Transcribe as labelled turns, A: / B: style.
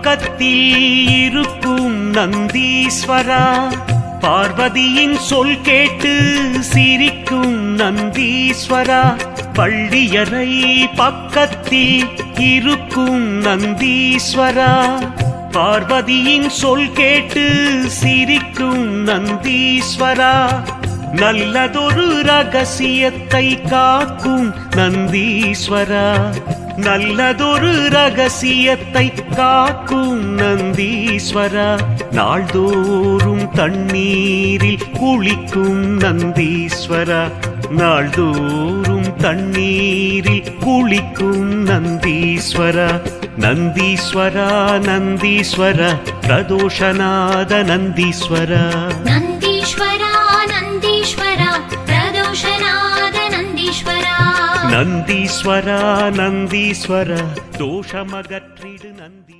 A: பக்கத்தில் இருக்கும் நந்தீஸ்வரா, பார்வதியின் சொல் கேட்டு சிரிக்கும் நந்தீஸ்வரா, பள்ளியறை பக்கத்தில் இருக்கும் நந்தீஸ்வரா, பார்வதியின் சொல் கேட்டு சிரிக்கும் நந்தீஸ்வரா, நல்லதொரு ரகசியத்தை காக்கும் நந்தீஸ்வரா, நல்லதொரு ரகசியத்தை காக்கும் நந்தீஸ்வரா, நாள்தோறும் தண்ணீரில் குளிக்கும் நந்தீஸ்வரா, நாள்தோறும் தண்ணீரில் குளிக்கும் நந்தீஸ்வரா, நந்தீஸ்வரா நந்தீஸ்வரா பிரதோஷநாத நந்தீஸ்வரா,
B: நந்தீஸ்வரா நந்தீஸ்வரா பிரதோஷநாத நந்தீஸ்வரா,
A: நந்தீஸ்வரா நந்தீஸ்வரா தோஷமகற்றிடு நந்தி.